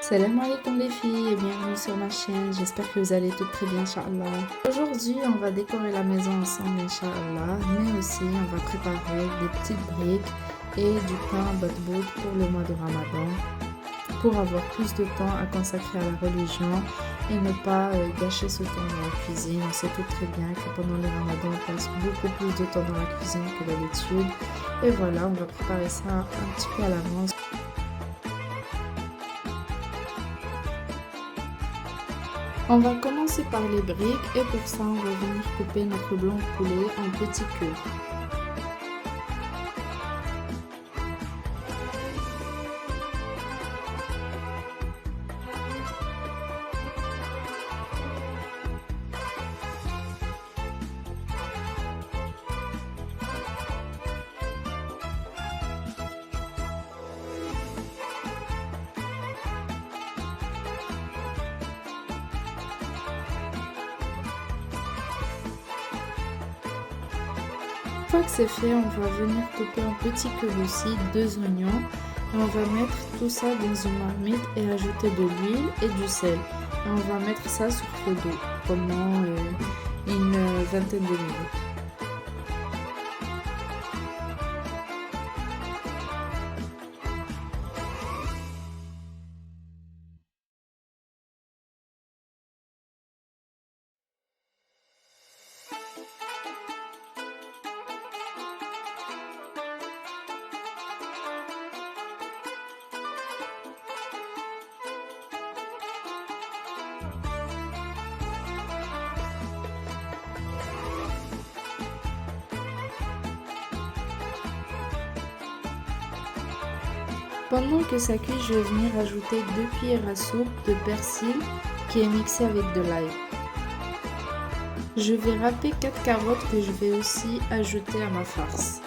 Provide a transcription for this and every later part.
Salam alaikum les filles et bienvenue sur ma chaîne, j'espère que vous allez toutes très bien, Inch'Allah. Aujourd'hui, on va décorer la maison ensemble, Inch'Allah, mais aussi on va préparer des petites briques et du pain batbout pour le mois de Ramadan, pour avoir plus de temps à consacrer à la religion et ne pas gâcher ce temps dans la cuisine. On sait tout très bien que pendant le Ramadan, on passe beaucoup plus de temps dans la cuisine que d'habitude. Et voilà, on va préparer ça un petit peu à l'avance. On va commencer par les briques et pour ça on va venir couper notre blanc de poulet en petits cubes. Une fois que c'est fait, on va venir couper en petits cubes aussi 2 oignons et on va mettre tout ça dans une marmite et ajouter de l'huile et du sel. Et on va mettre ça sur feu doux pendant une vingtaine de minutes. Pendant que ça cuit, je vais venir ajouter 2 cuillères à soupe de persil qui est mixé avec de l'ail. Je vais râper 4 carottes que je vais aussi ajouter à ma farce.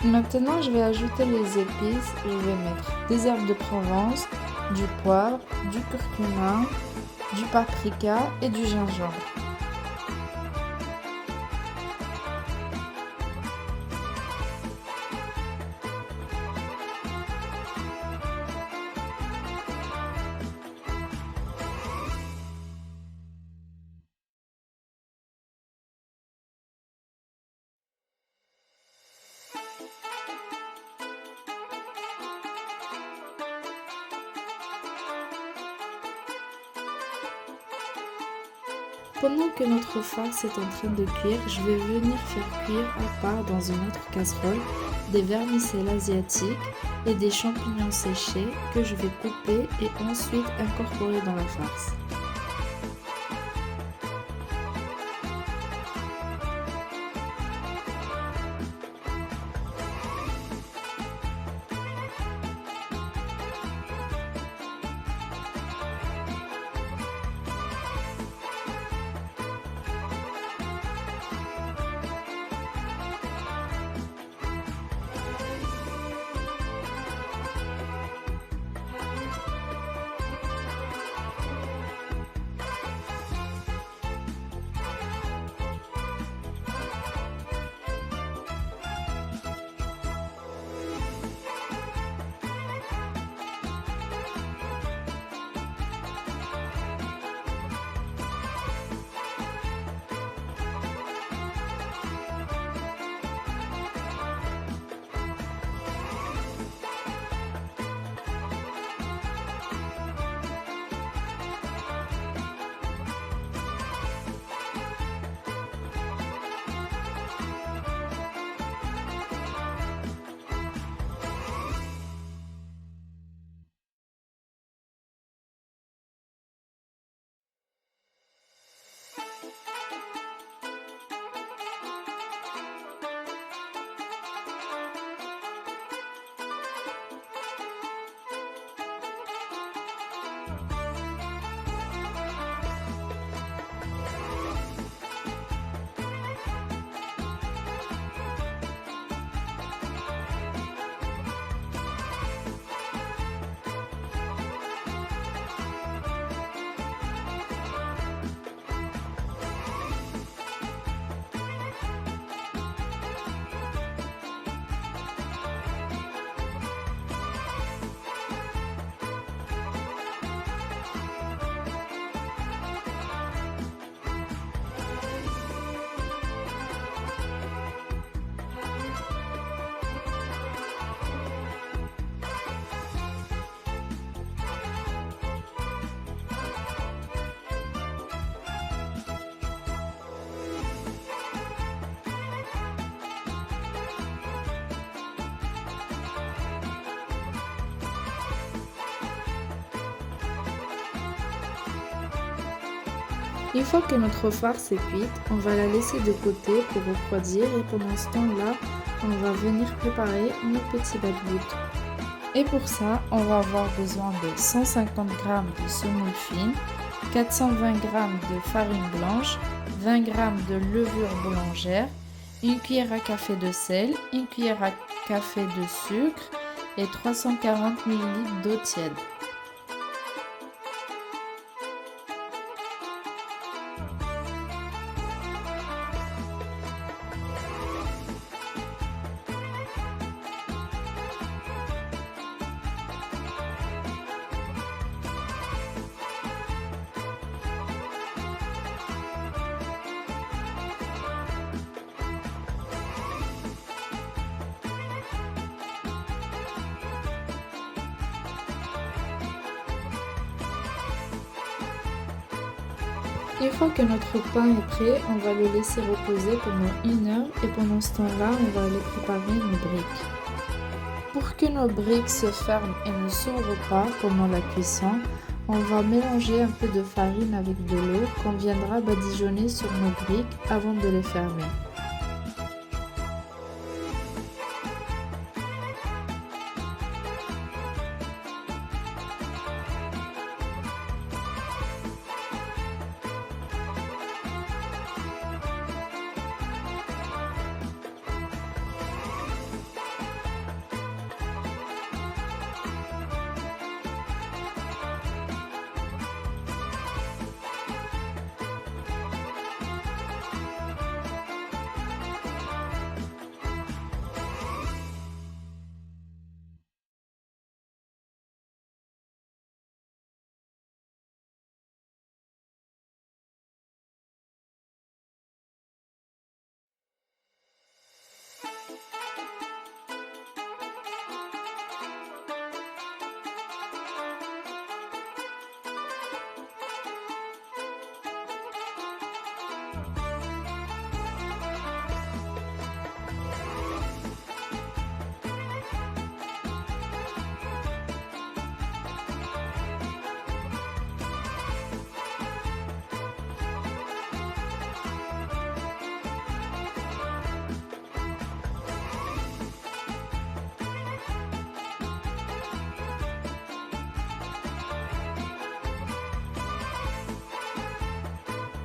Maintenant, je vais ajouter les épices. Je vais mettre des herbes de Provence, du poivre, du curcuma, du paprika et du gingembre. Pendant que notre farce est en train de cuire, je vais venir faire cuire à part dans une autre casserole des vermicelles asiatiques et des champignons séchés que je vais couper et ensuite incorporer dans la farce. Une fois que notre farce est cuite, on va la laisser de côté pour refroidir et pendant ce temps-là, on va venir préparer nos petits batbouts. Et pour ça, on va avoir besoin de 150 g de semoule fine, 420 g de farine blanche, 20 g de levure boulangère, une cuillère à café de sel, une cuillère à café de sucre et 340 ml d'eau tiède. Une fois que notre pain est prêt, on va le laisser reposer pendant 1 heure et pendant ce temps-là, on va aller préparer nos briques. Pour que nos briques se ferment et ne s'ouvrent pas pendant la cuisson, on va mélanger un peu de farine avec de l'eau qu'on viendra badigeonner sur nos briques avant de les fermer.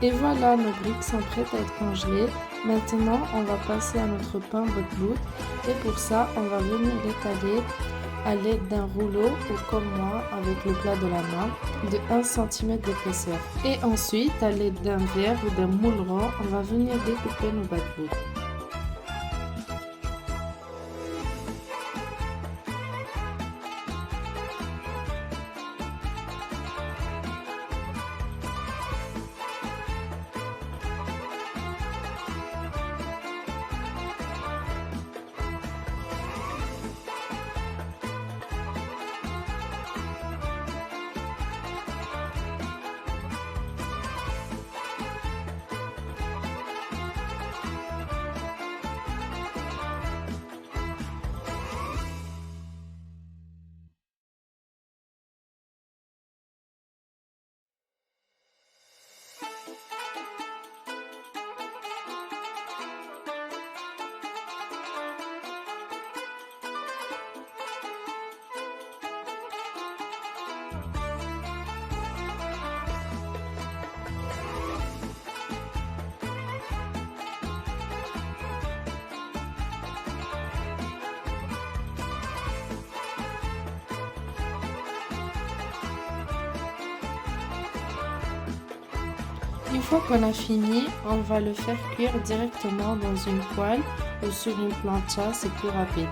Et voilà, nos briques sont prêtes à être congelées. Maintenant, on va passer à notre pain batbout et pour ça, on va venir l'étaler à l'aide d'un rouleau ou comme moi avec le plat de la main de 1 cm d'épaisseur. Et ensuite, à l'aide d'un verre ou d'un moule rond, on va venir découper nos batbouts. Une fois qu'on a fini, on va le faire cuire directement dans une poêle ou sur une plancha, c'est plus rapide.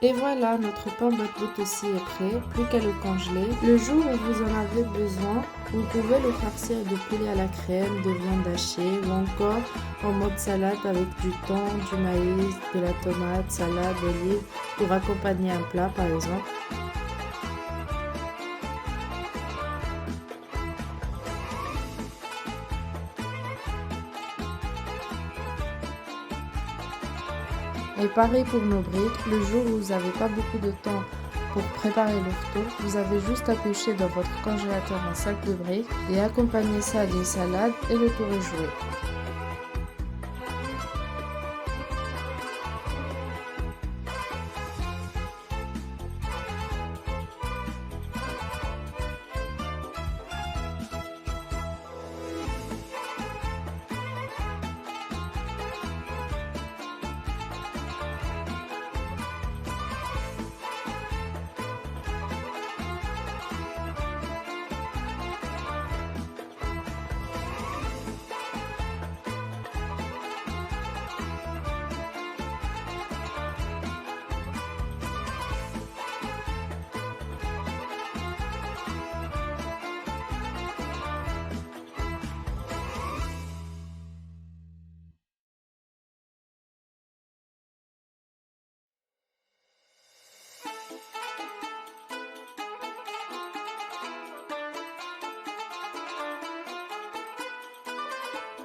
Et voilà, notre pain batbout aussi est prêt, plus qu'à le congeler. Le jour où vous en avez besoin, vous pouvez le farcir de poulet à la crème, de viande hachée ou encore en mode salade avec du thon, du maïs, de la tomate, salade, olive pour accompagner un plat par exemple. Et pareil pour nos briques, le jour où vous n'avez pas beaucoup de temps pour préparer le retour, vous avez juste à piocher dans votre congélateur un sac de briques et accompagner ça d'une salade et le tour est joué.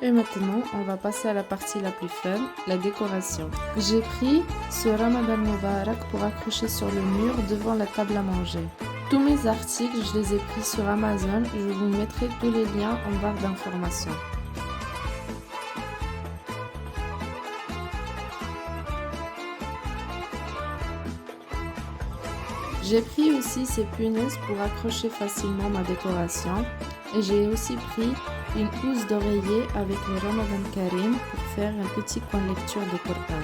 Et maintenant, on va passer à la partie la plus fun, la décoration. J'ai pris ce Ramadan Mubarak pour accrocher sur le mur devant la table à manger. Tous mes articles, je les ai pris sur Amazon. Je vous mettrai tous les liens en barre d'informations. J'ai pris aussi ces punaises pour accrocher facilement ma décoration. Et j'ai aussi pris une housse d'oreiller avec le Ramadan Karim pour faire un petit coin lecture de Coran.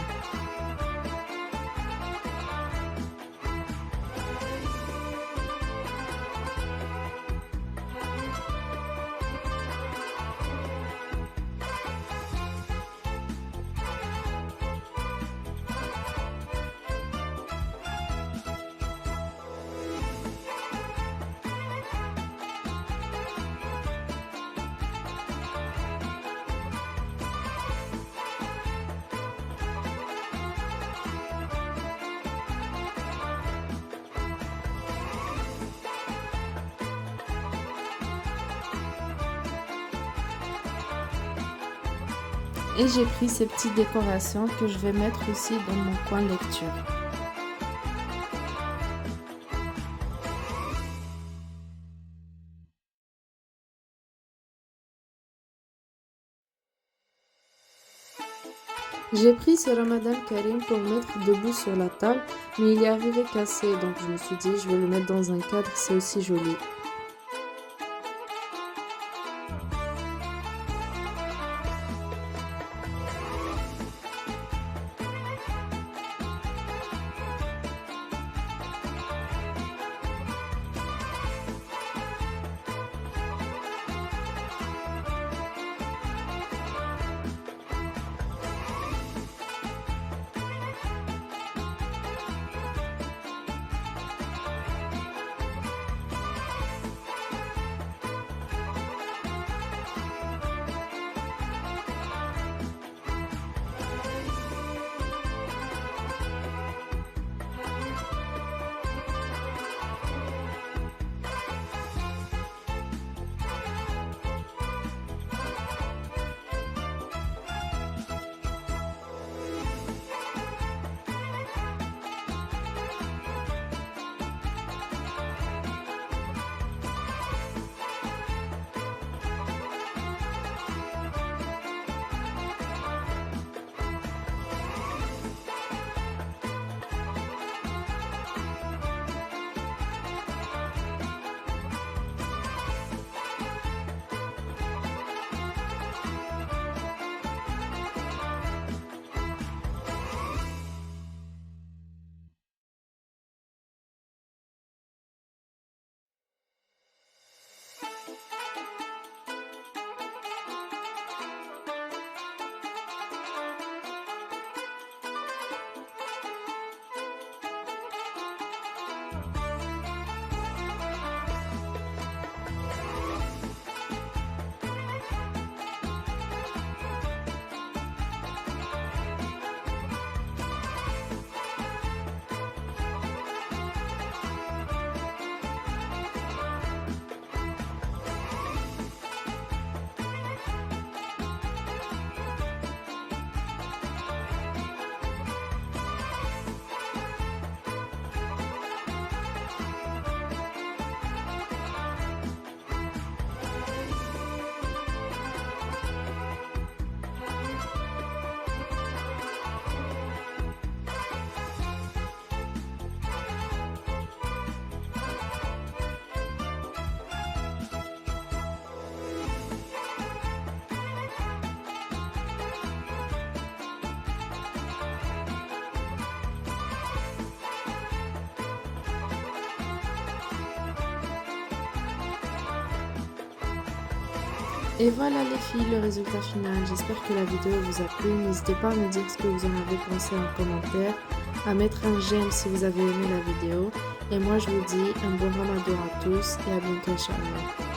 Et j'ai pris ces petites décorations que je vais mettre aussi dans mon coin lecture. J'ai pris ce Ramadan Karim pour le mettre debout sur la table, mais il est arrivé cassé, donc je me suis dit je vais le mettre dans un cadre, c'est aussi joli. Et voilà les filles, le résultat final. J'espère que la vidéo vous a plu. N'hésitez pas à me dire ce que vous en avez pensé en commentaire, à mettre un j'aime si vous avez aimé la vidéo. Et moi je vous dis un bon ramadan à tous et à bientôt, Inch'Allah.